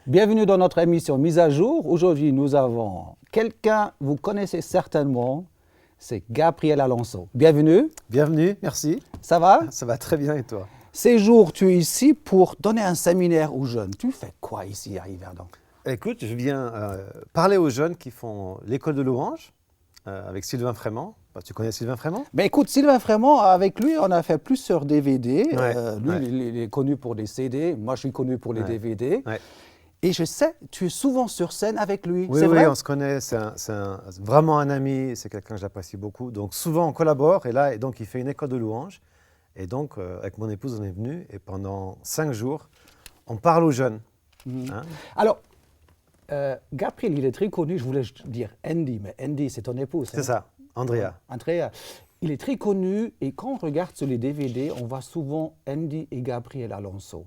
Bienvenue dans notre émission Mise à jour. Aujourd'hui, nous avons quelqu'un, vous connaissez certainement, c'est Gabriel Alonso. Bienvenue. Bienvenue, merci. Ça va? Ça va très bien et toi? Ces jours, tu es ici pour donner un séminaire aux jeunes. Tu fais quoi ici à Yverdon? Écoute, je viens parler aux jeunes qui font l'école de louange avec Sylvain Frémont. Tu connais Sylvain Frémont? Ben écoute, Sylvain Frémont, avec lui, on a fait plusieurs DVD. Lui, ouais. il est connu pour les CD. Moi, je suis connu pour les DVD. Ouais. Et je sais, tu es souvent sur scène avec lui. Oui, c'est vrai? on se connaît. C'est vraiment un ami. C'est quelqu'un que j'apprécie beaucoup. Donc souvent, on collabore. Et là, donc, il fait une école de louange. Et donc, avec mon épouse, on est venus. Et pendant 5 jours, on parle aux jeunes. Hein? Alors, Gabriel, il est très connu. Je voulais dire Andy, mais Andy, c'est ton épouse. C'est ça, Andrea. Andrea. Il est très connu. Et quand on regarde sur les DVD, on voit souvent Andy et Gabriel Alonso.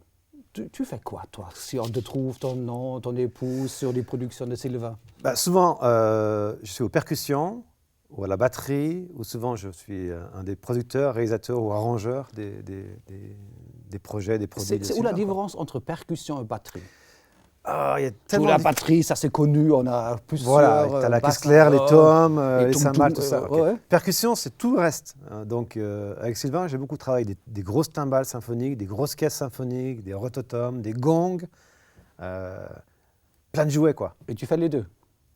Tu fais quoi, toi, si on te trouve ton nom, ton épouse sur les productions de Sylvain? Souvent, je suis aux percussions ou à la batterie, ou souvent je suis un des producteurs, réalisateurs ou arrangeurs des projets, des produits. C'est où la différence entre percussion et batterie? Il y a Pour tellement la batterie, ça c'est connu, on a plusieurs... Voilà, tu as la caisse claire, les tomes, les cymbales, tout ça. ouais. Percussion, c'est tout le reste. Donc, avec Sylvain, j'ai beaucoup travaillé des grosses timbales symphoniques, des grosses caisses symphoniques, des rototomes, des gongs, plein de jouets, quoi. Et tu fais les deux?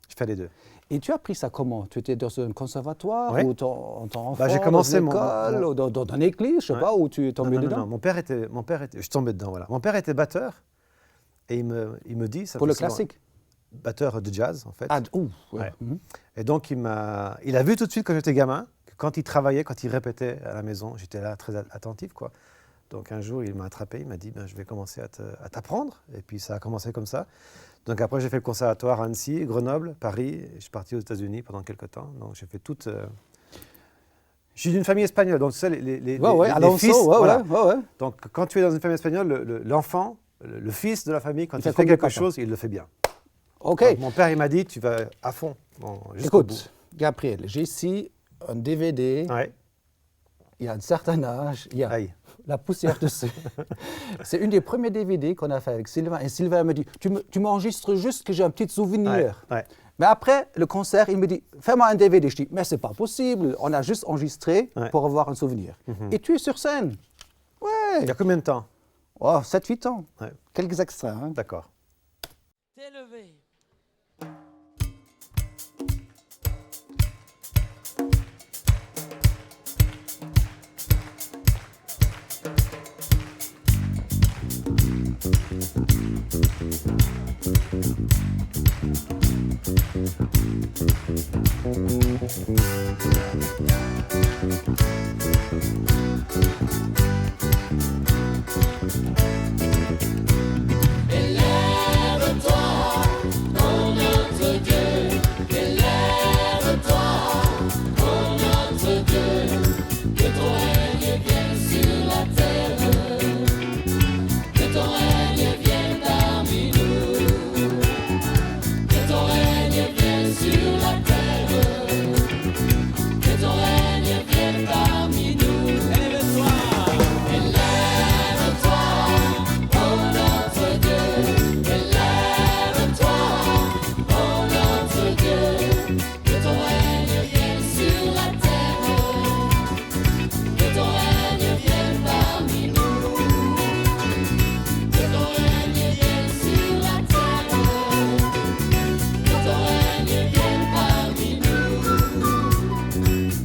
Je fais les deux. Et tu as appris ça comment? Tu étais dans un conservatoire Ouais. ou ton enfant j'ai commencé dans une école, ou dans une église, je sais pas, où tu es tombé dedans? Non, mon père était, je suis tombé dedans, voilà. Mon père était batteur et il me dit... Ça pour fait le souvent- classique? Batteur de jazz, en fait. Ouais. Ouais. Mhm. Et donc, il a vu tout de suite quand j'étais gamin, que quand il travaillait, quand il répétait à la maison, j'étais là très attentif, quoi. Donc un jour, il m'a attrapé, il m'a dit je vais commencer à t'apprendre. Et puis ça a commencé comme ça. Donc après, j'ai fait le conservatoire à Annecy, Grenoble, Paris. Et je suis parti aux États-Unis pendant quelques temps. Donc j'ai fait toute... Je suis d'une famille espagnole, donc tu sais, les Alonso, fils... voilà. ouais. Donc quand tu es dans une famille espagnole, l'enfant, le fils de la famille, quand il fait fait comme quelque le papa. chose, il le fait bien. OK. Donc, mon père, il m'a dit, tu vas à fond. Jusqu'au bout. Écoute, Gabriel, j'ai ici un DVD. Ouais. Il y a un certain âge, il y a Aïe. la poussière dessus. C'est une des premiers DVD qu'on a fait avec Sylvain. Et Sylvain me dit, tu m'enregistres juste que j'ai un petit souvenir. Ouais. Mais après le concert, il me dit, fais-moi un DVD. Je dis, mais c'est pas possible. On a juste enregistré pour avoir un souvenir. Et tu es sur scène. Ouais. Il y a combien de temps? Oh, 7-8 ans. Ouais. Quelques extraits. Hein. D'accord. T'es levé.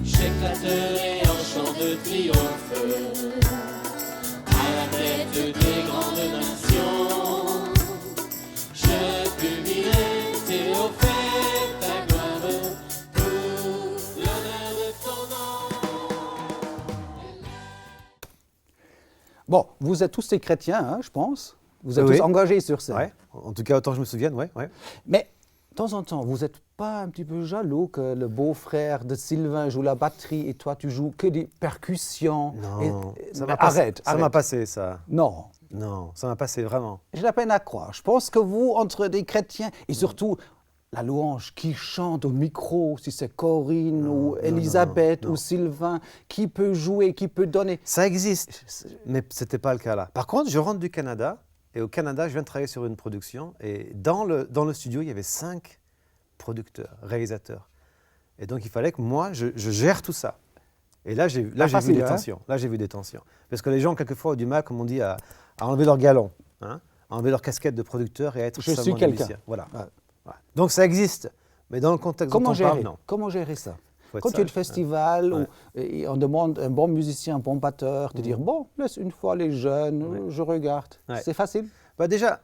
J'éclaterai en chant de triomphe à la tête des grandes nations. Je publierai tes hauts faits, ta gloire pour l'honneur de ton nom. Bon, vous êtes tous des chrétiens, hein, je pense. Vous êtes Oui. tous engagés sur scène. Ouais. En tout cas, autant que je me souvienne, ouais. Mais de temps en temps, vous n'êtes pas un petit peu jaloux que le beau-frère de Sylvain joue la batterie et toi, tu joues que des percussions? Non, ça Mais m'a passé. arrête. Ça m'a passé, ça. Non, Non, ça m'a passé, vraiment. j'ai la peine à croire. Je pense que vous, entre des chrétiens, et surtout la louange, qui chante au micro, si c'est Corinne ou Elisabeth non. ou Sylvain, qui peut jouer, qui peut donner? Ça existe, mais ce n'était pas le cas là. Par contre, je rentre du Canada Et au Canada, je viens de travailler sur une production. Et dans le studio, il y avait 5 producteurs, réalisateurs. Et donc, il fallait que moi, je gère tout ça. Et là, j'ai vu des tensions. Là, j'ai vu des tensions. Parce que les gens, quelquefois, ont du mal, comme on dit, à enlever leur galon, hein, à enlever leur casquette de producteur et à être seulement musicien. Voilà. Ouais. Ouais. Donc, ça existe. Mais dans le contexte dont on parle, non. Comment gérer ça? Quand tu es au festival, où on demande un bon musicien, un bon batteur, de dire, bon, laisse une fois les jeunes, je regarde. C'est facile? Bah déjà,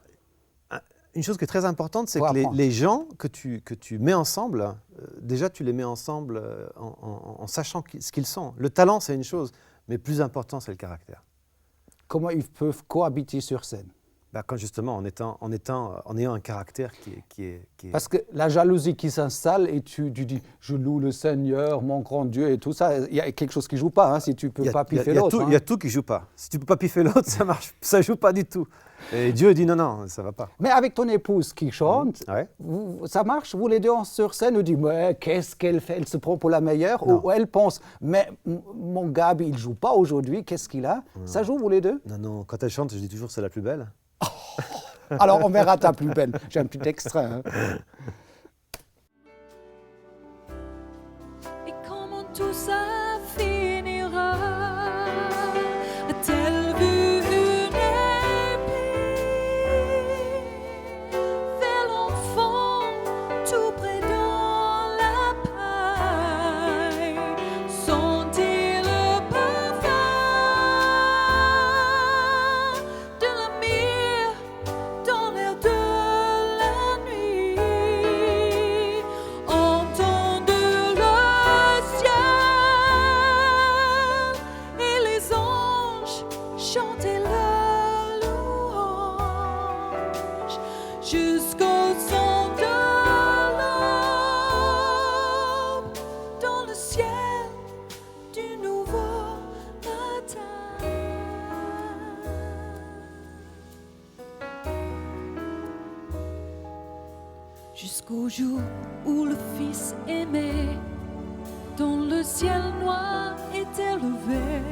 une chose qui est très importante, c'est que les gens que tu mets ensemble, déjà tu les mets ensemble en sachant ce qu'ils sont. Le talent, c'est une chose, mais plus important, c'est le caractère. Comment ils peuvent cohabiter sur scène? Bah, quand justement, en ayant un caractère qui est... Parce que la jalousie qui s'installe et tu dis « je loue le Seigneur, mon grand Dieu » et tout ça, il y a quelque chose qui ne joue pas, hein, si tu ne peux pas piffer l'autre. Il y a tout qui ne joue pas. Si tu ne peux pas piffer l'autre, ça ne joue pas du tout. Et Dieu dit non, ça ne va pas. Mais avec ton épouse qui chante, ça marche? Vous les deux sur scène, vous dites « mais qu'est-ce qu'elle fait? Elle se prend pour la meilleure » ou elle pense « mais mon Gabi, il ne joue pas aujourd'hui, qu'est-ce qu'il a ?» Ça joue, vous les deux? Non, quand elle chante, je dis toujours « c'est la plus belle ». Alors on verra ta plus belle. J'ai un petit extrait. Hein. Et comment tout ça finira? A-t-elle vu une épée vers l'enfant tout près dans la paille? Sent-il le parfum de la myrrhe dans l'air de la nuit? Entendre le ciel et les anges chanter leur louange jusqu'au son de l'aube dans le ciel du nouveau matin. Jusqu'au jour où le Fils aimé, dont le ciel noir est élevé,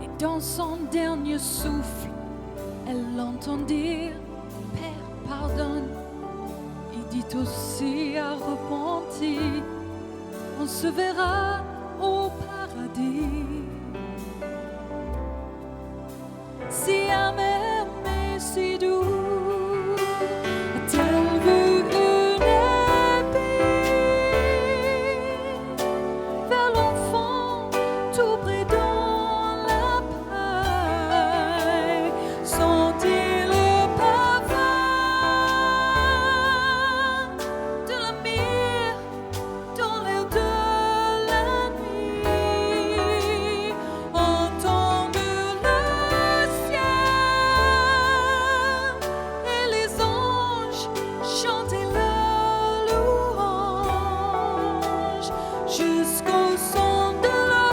et dans son dernier souffle, elle entend dire « Père, pardonne ». Il dit aussi à repentir, on se verra au paradis. Si amer mais si doux, a-t-elle vu une épée vers l'enfant tout près dans la paille? Sent-il le parfum de la myrrhe dans l'air de la nuit? Entendre le ciel et les anges chanter leur louange jusqu'au son de l'aube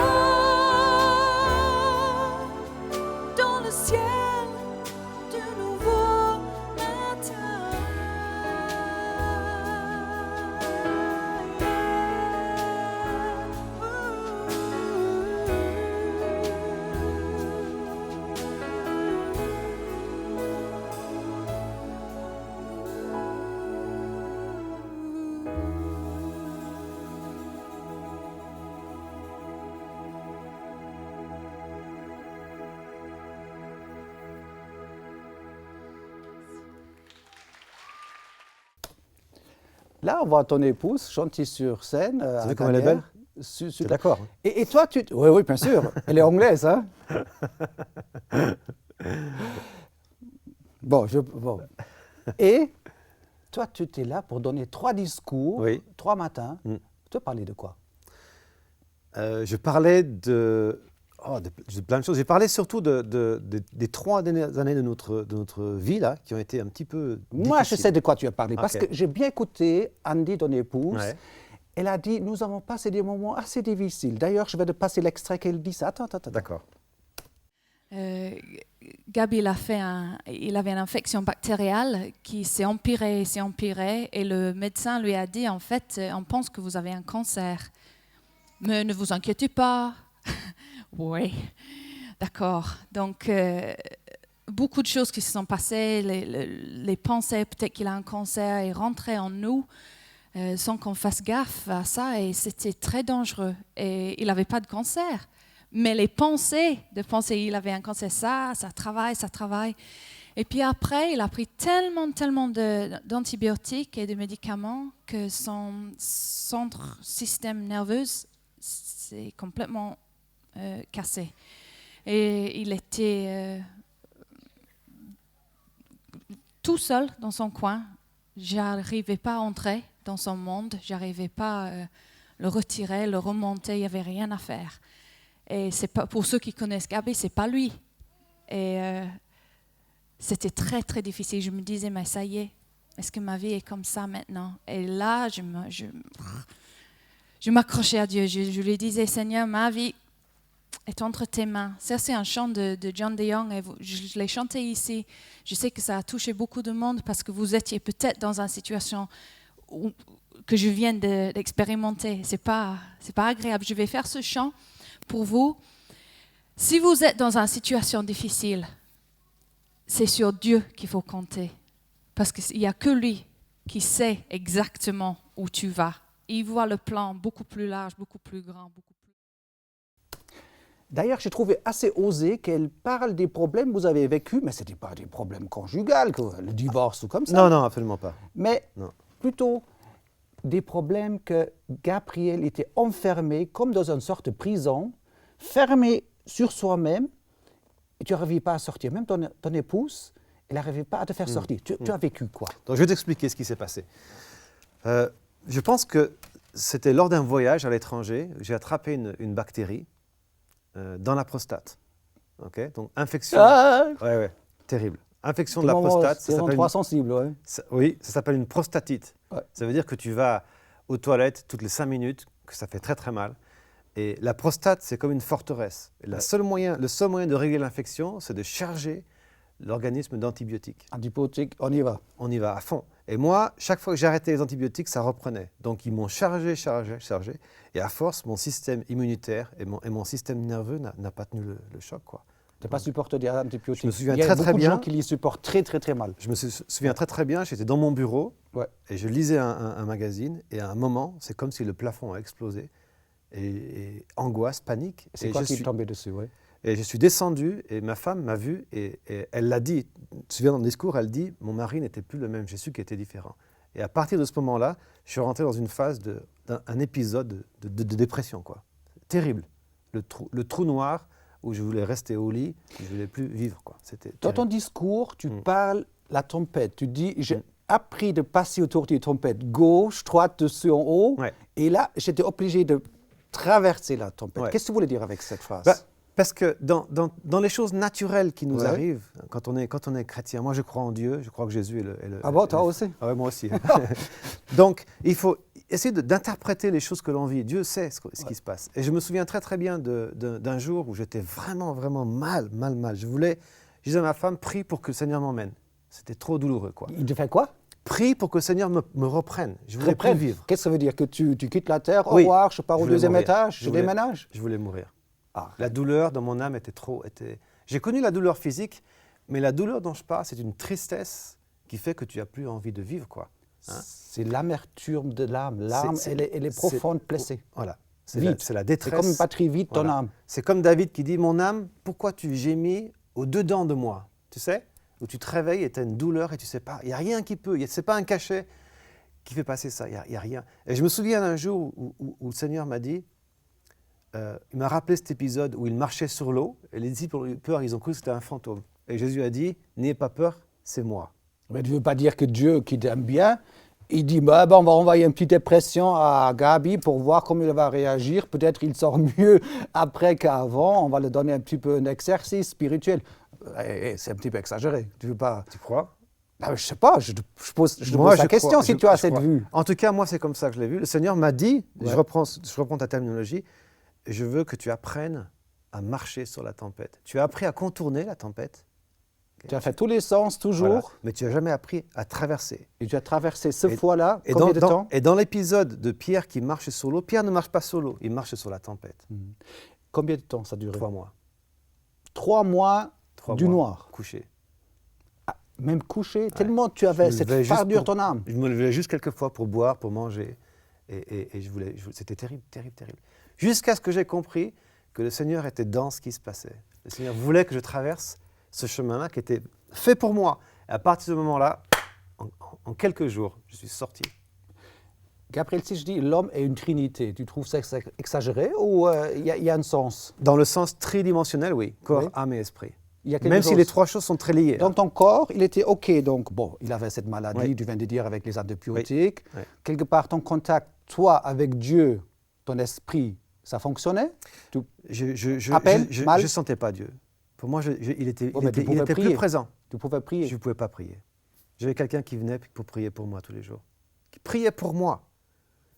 dans le ciel du nouveau matin. Là, on voit ton épouse chanter sur scène. Vous vu comme elle est belle? T'es d'accord? Et toi, oui, bien sûr. Elle est anglaise, hein? Bon. Et toi, tu étais là pour donner 3 discours, Oui. 3 matins. Tu parlais de quoi? Je parlais de plein de choses. J'ai parlé surtout des 3 dernières années de notre vie, là, qui ont été un petit peu Moi, je difficiles. sais de quoi tu as parlé, parce Ok. que j'ai bien écouté Andy, ton épouse. Ouais. Elle a dit, nous avons passé des moments assez difficiles. D'ailleurs, je vais te passer l'extrait qu'elle dit ça. Attends. D'accord. Gabi, il avait une infection bactériale qui s'est empirée, et le médecin lui a dit, en fait, on pense que vous avez un cancer. Mais ne vous inquiétez pas. Oui, d'accord. Donc, beaucoup de choses qui se sont passées, les pensées, peut-être qu'il a un cancer, est rentré en nous sans qu'on fasse gaffe à ça, et c'était très dangereux. Et il n'avait pas de cancer, mais les pensées, de penser il avait un cancer, ça travaille. Et puis après, il a pris tellement d'antibiotiques et de médicaments que son système nerveux s'est complètement cassé. Et il était tout seul dans son coin. J'arrivais pas à entrer dans son monde, j'arrivais pas à le retirer, le remonter, il n'y avait rien à faire. Et c'est pas, pour ceux qui connaissent Gabi, c'est pas lui. Et c'était très, très difficile. Je me disais, mais ça y est que ma vie est comme ça maintenant? Et là, je m'accrochais à Dieu. Je lui disais, Seigneur, ma vie est entre tes mains. Ça, c'est un chant de John DeYoung, et je l'ai chanté ici. Je sais que ça a touché beaucoup de monde parce que vous étiez peut-être dans une situation que je viens d'expérimenter. C'est pas agréable. Je vais faire ce chant pour vous. Si vous êtes dans une situation difficile, c'est sur Dieu qu'il faut compter. Parce qu'il n'y a que lui qui sait exactement où tu vas. Il voit le plan beaucoup plus large, beaucoup plus grand, beaucoup plus... D'ailleurs, j'ai trouvé assez osé qu'elle parle des problèmes que vous avez vécus, mais ce n'étaient pas des problèmes conjugaux, le divorce ou comme ça. Non, non, absolument pas. Mais Non. plutôt des problèmes que Gabriel était enfermé, comme dans une sorte de prison, fermé sur soi-même, et tu n'arrivais pas à sortir. Même ton épouse, elle n'arrivait pas à te faire sortir. Tu as vécu quoi? Donc, je vais t'expliquer ce qui s'est passé. Je pense que c'était lors d'un voyage à l'étranger, j'ai attrapé une bactérie dans la prostate. Okay? Donc, infection. Ouais, terrible. Infection de la prostate. C'est un endroit sensible, ouais. Oui, ça s'appelle une prostatite. Ouais. Ça veut dire que tu vas aux toilettes toutes les 5 minutes, que ça fait très très mal. Et la prostate, c'est comme une forteresse. Et le seul moyen de régler l'infection, c'est de charger l'organisme d'antibiotiques. Antibiotiques, on y va. On y va à fond. Et moi, chaque fois que j'arrêtais les antibiotiques, ça reprenait. Donc ils m'ont chargé. Et à force, mon système immunitaire et mon système nerveux n'a pas tenu le choc, quoi. Tu n'as pas supporté des antibiotiques. Je me souviens Il y a très beaucoup de bien. gens qui les supportent très, très, très mal. Je me souviens très bien, j'étais dans mon bureau et je lisais un magazine, et à un moment, c'est comme si le plafond a explosé. Et angoisse, panique. C'est quoi qui est tombé dessus, ouais. Et je suis descendu, et ma femme m'a vu, et elle l'a dit. Tu te souviens dans le discours, elle dit, mon mari n'était plus le même, j'ai su qu'il était différent. Et à partir de ce moment-là, je suis rentré dans une phase d'un épisode de dépression, quoi. Terrible. Le trou noir où je voulais rester au lit, je ne voulais plus vivre, quoi. C'était dans ton discours, tu parles la tempête. Tu dis, j'ai appris de passer autour des tempêtes, gauche, droite, dessus, en haut. Ouais. Et là, j'étais obligé de traverser la tempête. Ouais. Qu'est-ce que tu voulais dire avec cette phrase? Parce que dans les choses naturelles qui nous arrivent, quand on est chrétien, moi je crois en Dieu, je crois que Jésus est le... Ah bon, toi aussi? Ah ouais, moi aussi. Donc, il faut essayer d'interpréter les choses que l'on vit. Dieu sait ce qui se passe. Et je me souviens très très bien d'un jour où j'étais vraiment mal. Je disais à ma femme, prie pour que le Seigneur m'emmène. C'était trop douloureux, quoi. Il te fait quoi? Prie pour que le Seigneur me reprenne. Je voulais plus vivre. Qu'est-ce que ça veut dire? Que tu quittes la terre, au Oui. revoir, je pars au deuxième mourir. étage, je déménage? Je voulais mourir. Ah. La douleur dans mon âme était trop... J'ai connu la douleur physique, mais la douleur dont je parle, c'est une tristesse qui fait que tu n'as plus envie de vivre, quoi. Hein? C'est l'amertume de l'âme. L'âme, elle est profonde, blessée. Voilà. C'est la détresse. C'est comme une batterie vide, ton âme. C'est comme David qui dit, mon âme, pourquoi tu gémis au-dedans de moi? Tu sais? Où tu te réveilles et tu as une douleur et tu ne sais pas. Il n'y a rien qui peut. Ce n'est pas un cachet qui fait passer ça. Il n'y a rien. Et je me souviens d'un jour où le Seigneur m'a dit, il m'a rappelé cet épisode où il marchait sur l'eau et les disciples ont eu peur, ils ont cru que c'était un fantôme. Et Jésus a dit, n'ayez pas peur, c'est moi. Mais tu ne veux pas dire que Dieu, qui t'aime bien, il dit, on va envoyer une petite dépression à Gabi pour voir comment il va réagir. Peut-être il sort mieux après qu'avant. On va lui donner un petit peu un exercice spirituel. C'est un petit peu exagéré. Tu veux pas... Tu crois? Je ne sais pas, je te pose la question si tu as cette vue. En tout cas, moi, c'est comme ça que je l'ai vu. Le Seigneur m'a dit, je reprends ta terminologie, je veux que tu apprennes à marcher sur la tempête. Tu as appris à contourner la tempête. Tu as fait tous les sens, toujours. Voilà. Mais tu n'as jamais appris à traverser. Et tu as traversé ce fois-là, combien de temps? Et dans l'épisode de Pierre qui marche sur l'eau, Pierre ne marche pas sur l'eau, il marche sur la tempête. Combien de temps ça a duré? 3 mois. 3 mois du noir. Couché. même couché, tellement tu avais Je me cette levais juste fardure pour- ton âme. Je me levais juste quelques fois pour boire, pour manger. Et c'était terrible, terrible, terrible. Jusqu'à ce que j'ai compris que le Seigneur était dans ce qui se passait. Le Seigneur voulait que je traverse ce chemin-là qui était fait pour moi. Et à partir de ce moment-là, en quelques jours, je suis sorti. Gabriel, si je dis l'homme est une trinité, tu trouves ça exagéré ou il y a un sens? Dans le sens tridimensionnel, oui. Corps, Oui. âme et esprit. Il y a quelque Même si chose. les trois choses sont très liées. Dans ton corps, il était OK. Donc, bon, il avait cette maladie, Oui. tu viens de dire, avec les antibiotiques. Oui. Quelque part, ton contact, toi, avec Dieu, ton esprit, ça fonctionnait? Je À peine, mal? ne sentais pas Dieu. Pour moi, il était, Oh, mais tu pouvais plus prier. présent. Tu pouvais prier. Je ne pouvais pas prier. J'avais quelqu'un qui venait pour prier pour moi tous les jours. Qui priait pour moi.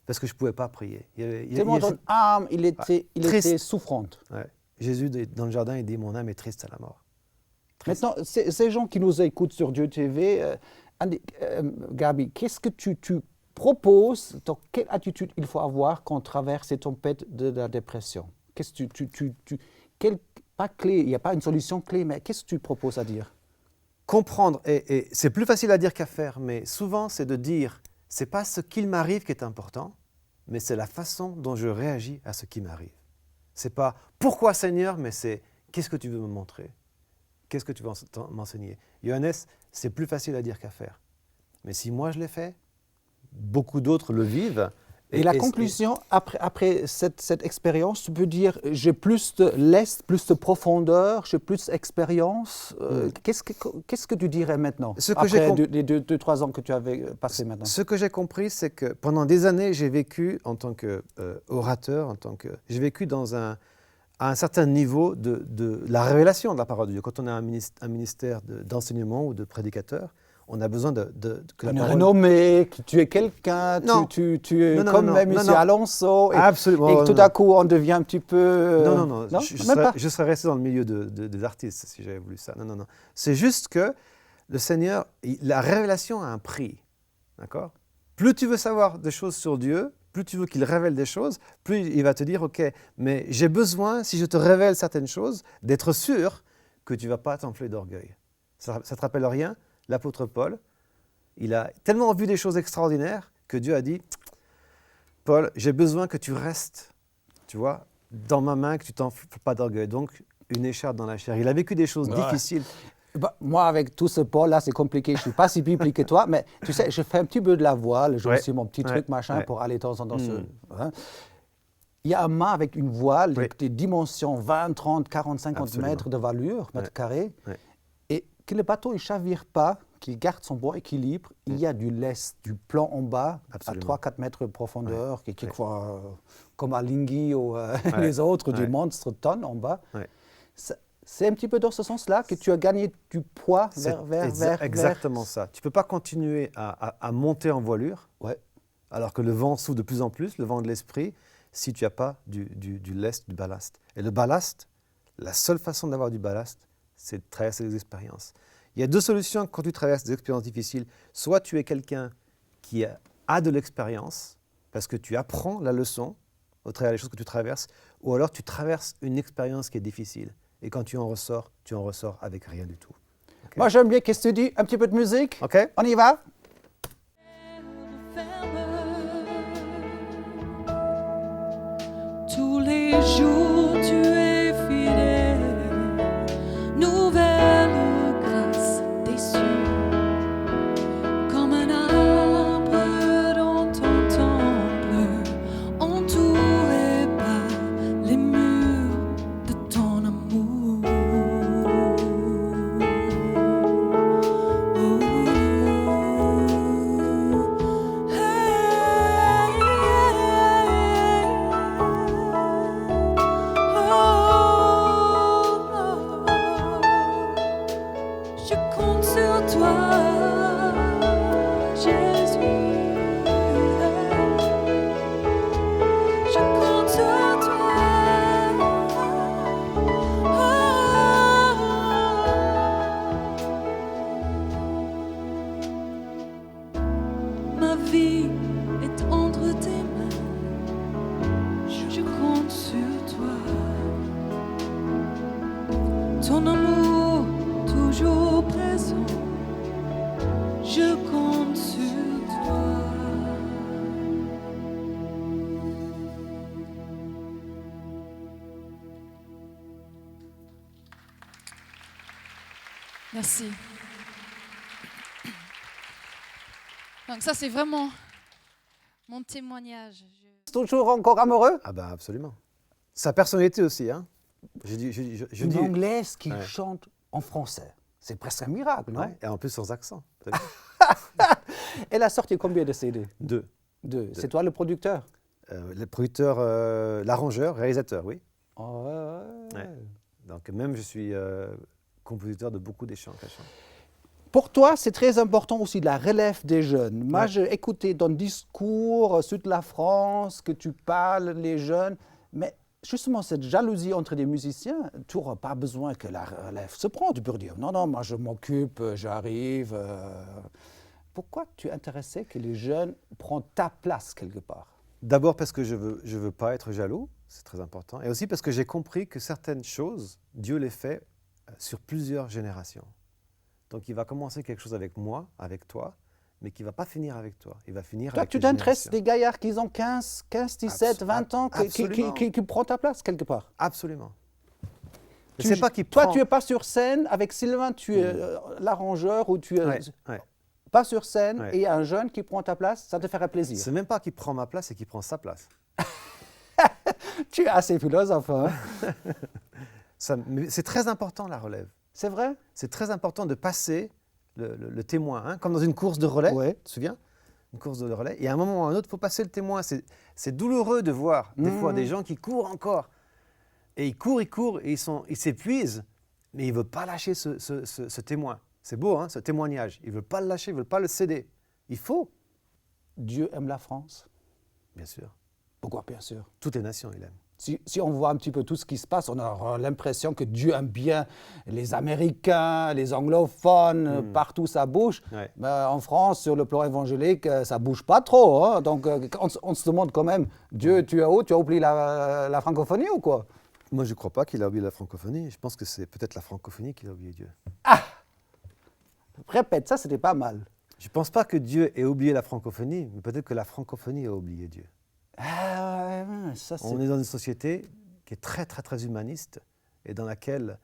Parce que je ne pouvais pas prier. Tellement ton âme, il était Triste. souffrante. Ouais. Jésus, dans le jardin, il dit « Mon âme est triste à la mort ». Maintenant, ces gens qui nous écoutent sur Dieu TV, Gabi, qu'est-ce que tu proposes, dans quelle attitude il faut avoir quand on traverse ces tempêtes de la dépression? Qu'est-ce que pas clé, il n'y a pas une solution clé, mais qu'est-ce que tu proposes à dire? Comprendre, et c'est plus facile à dire qu'à faire, mais souvent c'est de dire, c'est pas ce qu'il m'arrive qui est important, mais c'est la façon dont je réagis à ce qui m'arrive. C'est pas pourquoi Seigneur, mais c'est qu'est-ce que tu veux me montrer? Qu'est-ce que tu veux m'enseigner? Johannes, c'est plus facile à dire qu'à faire. Mais si moi je l'ai fait, beaucoup d'autres le vivent. Et la conclusion, après cette expérience, tu peux dire, j'ai plus de lest, plus de profondeur, j'ai plus d'expérience. Qu'est-ce que tu dirais maintenant, après les 2-3 ans que tu avais passé maintenant? Ce que j'ai compris, c'est que pendant des années, j'ai vécu en tant qu'orateur, j'ai vécu à un certain niveau de la révélation de la parole de Dieu. Quand on a un ministère d'enseignement ou de prédicateur, on a besoin que la Une parole... renommée, que tu es quelqu'un, tu es comme M. Alonso, et que tout à coup on devient un petit peu... Non, je serais resté dans le milieu des artistes si j'avais voulu ça. Non. C'est juste que le Seigneur, la révélation a un prix, d'accord? Plus tu veux savoir des choses sur Dieu, plus tu veux qu'il révèle des choses, plus il va te dire, OK, mais j'ai besoin, si je te révèle certaines choses, d'être sûr que tu ne vas pas t'enfler d'orgueil. Ça ne te rappelle rien? L'apôtre Paul, il a tellement vu des choses extraordinaires que Dieu a dit, Paul, j'ai besoin que tu restes, tu vois, dans ma main, que tu t'enfles pas d'orgueil. Donc, une écharpe dans la chair. Il a vécu des choses difficiles. Moi, avec tout ce Paul-là, c'est compliqué. Je ne suis pas si biblique que toi, mais tu sais, je fais un petit peu de la voile, je suis mon petit truc, machin, pour aller de temps en temps. Il y a un mât avec une voile, des dimensions 20, 30, 40, 50 mètres de voilure, mètres carrés. Et que le bateau ne chavire pas, qu'il garde son bon équilibre, il y a du lest, du plan en bas, à 3-4 mètres de profondeur, qui est quelquefois comme à Lingui ou les autres, des monstres tonnes en bas. C'est un petit peu dans ce sens-là que tu as gagné du poids vers... Exactement ça. Tu ne peux pas continuer à monter en voilure, alors que le vent souffle de plus en plus, le vent de l'esprit, si tu n'as pas du lest, du ballast. Et le ballast, la seule façon d'avoir du ballast, c'est de traverser les expériences. Il y a deux solutions quand tu traverses des expériences difficiles. Soit tu es quelqu'un qui a de l'expérience, parce que tu apprends la leçon au travers des choses que tu traverses, ou alors tu traverses une expérience qui est difficile. Et quand tu en ressors avec rien du tout. Okay. Moi, j'aime bien, qu'est-ce que tu dis? Un petit peu de musique? OK. On y va? Tous les jours tu es fidèle, nouvelle grâce des cieux, comme un arbre dans ton temple, entouré par les murs de ton amour. Je compte sur toi, Jésus. Je compte sur toi. Ma vie est entre tes mains. Je compte sur toi. Ton amour toujours présent, Merci. Donc ça, c'est vraiment mon témoignage. Toujours encore amoureux? Ah ben absolument. Sa personnalité aussi, hein. Je Une dis... Anglaise qui Ouais. chante en français. C'est presque un miracle, non? Ouais, et en plus sans accent. T'as vu? Elle a sorti combien de CD? 2. Deux. C'est toi le producteur? Le producteur, l'arrangeur, réalisateur, oui. Oh, ouais. Ouais. Donc même je suis compositeur de beaucoup des chants qu'elle chante. Pour toi, c'est très important aussi la relève des jeunes. Moi, Ouais. j'ai écouté ton discours sur la France, que tu parles les jeunes, mais justement, cette jalousie entre les musiciens, tu n'auras pas besoin que la relève se prenne. Tu peux dire, non, non, moi je m'occupe, j'arrive. Pourquoi tu es intéressé que les jeunes prennent ta place quelque part? D'abord parce que je veux pas être jaloux, c'est très important. Et aussi parce que j'ai compris que certaines choses, Dieu les fait sur plusieurs générations. Donc il va commencer quelque chose avec moi, avec toi, mais qui ne va pas finir avec toi. Il va finir Toi, avec tu les t'intéresses générations. des gaillards qui ont 15, 17, 20 ans, Absolument. qui prennent ta place quelque part. Absolument. Je Tu- sais pas qui toi, prend... tu n'es pas sur scène avec Sylvain, tu es l'arrangeur ou tu es Ouais, ouais. pas sur scène Ouais. et il y a un jeune qui prend ta place, ça te ferait plaisir. C'est même pas qui prend ma place, c'est qui prend sa place. Tu es assez philosophe, hein? Mais c'est très important la relève. C'est vrai? C'est très important de passer le témoin, hein, comme dans une course de relais, Ouais. tu te souviens? Une course de relais. Et à un moment ou à un autre, il faut passer le témoin. C'est douloureux de voir des fois des gens qui courent encore. Et ils courent, et ils s'épuisent, mais ils ne veulent pas lâcher ce témoin. C'est beau, hein, ce témoignage. Ils ne veulent pas le lâcher, ils ne veulent pas le céder. Il faut, Dieu aime la France. bien sûr. Pourquoi, bien sûr? Toutes les nations, il aime. Si on voit un petit peu tout ce qui se passe, on a l'impression que Dieu aime bien les Américains, les anglophones, partout ça bouge. Ouais. Ben, en France, sur le plan évangélique, ça ne bouge pas trop. Hein. Donc on se demande quand même, Dieu, tu es où? Tu as oublié la francophonie ou quoi? Moi, je ne crois pas qu'il a oublié la francophonie. Je pense que c'est peut-être la francophonie qui a oublié Dieu. Répète, ça c'était pas mal. Je ne pense pas que Dieu ait oublié la francophonie, mais peut-être que la francophonie a oublié Dieu. Ah, ouais, ça c'est... On est dans une société qui est très, très, très humaniste et dans laquelle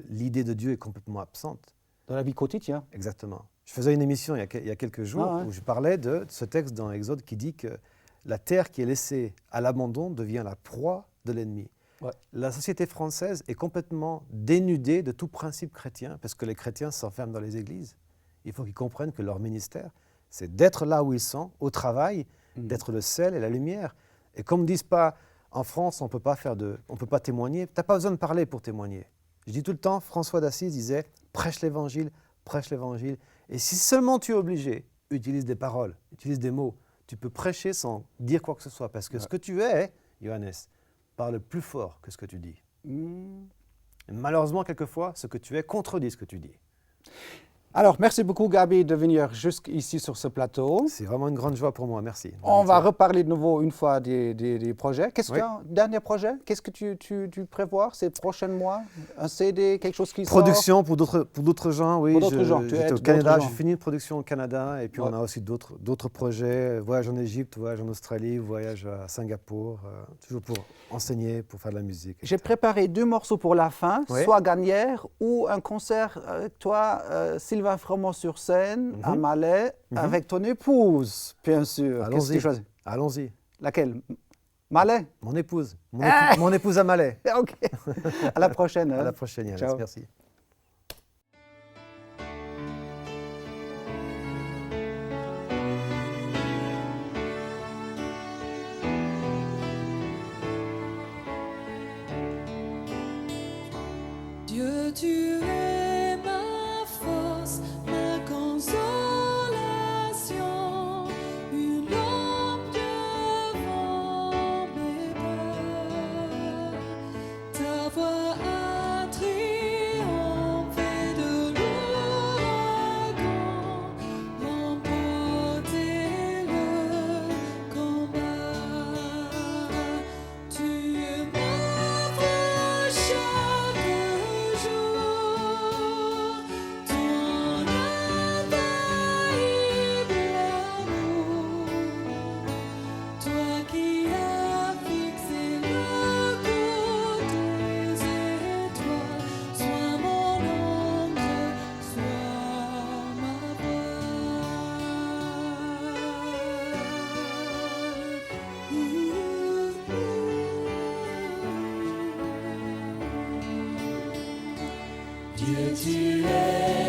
l'idée de Dieu est complètement absente. Dans la vie quotidienne. Exactement. Je faisais une émission il y a quelques jours Ah ouais. où je parlais de ce texte dans Exode qui dit que la terre qui est laissée à l'abandon devient la proie de l'ennemi. Ouais. La société française est complètement dénudée de tout principe chrétien parce que les chrétiens s'enferment dans les églises. Il faut qu'ils comprennent que leur ministère, c'est d'être là où ils sont, au travail, d'être le sel et la lumière. Et comme ne disent pas, en France, on ne peut pas témoigner, tu n'as pas besoin de parler pour témoigner. Je dis tout le temps, François d'Assise disait, prêche l'évangile, et si seulement tu es obligé, utilise des paroles, utilise des mots, tu peux prêcher sans dire quoi que ce soit, parce que ce que tu es, Johannes, parle plus fort que ce que tu dis. Et malheureusement, quelquefois, ce que tu es contredit ce que tu dis. Alors, merci beaucoup Gabi de venir jusqu'ici sur ce plateau. C'est vraiment une grande joie pour moi, merci. On va reparler de nouveau une fois des projets. Qu'est-ce Oui. qu'il y a un dernier projet? Qu'est-ce que tu prévois ces prochains mois? Un CD, quelque chose qui Production pour d'autres gens, oui. Pour d'autres gens, tu J'étais aides au Canada, d'autres j'ai gens. fini une production au Canada, et puis Ouais. on a aussi d'autres projets, voyage en Égypte, voyage en Australie, voyage à Singapour, toujours pour enseigner, pour faire de la musique. J'ai etc. préparé 2 morceaux pour la fin, Oui. soit Gagnère ou un concert avec toi, Sylvain Froment sur scène, à Malais, avec ton épouse, bien sûr. Qu'est-ce que tu choisis? Allons-y. Laquelle? Malais? Mon épouse. Mon épouse à Malais. Ok. À la prochaine. À hein. la prochaine, Yannis. Ciao. Merci. Dieu, tu es ma force, ma consolation, une lampe devant mes pas. Ta voix a triomphé de l'ouragan, remporté le combat. Tu m'offres chaque jour Dieu, tu es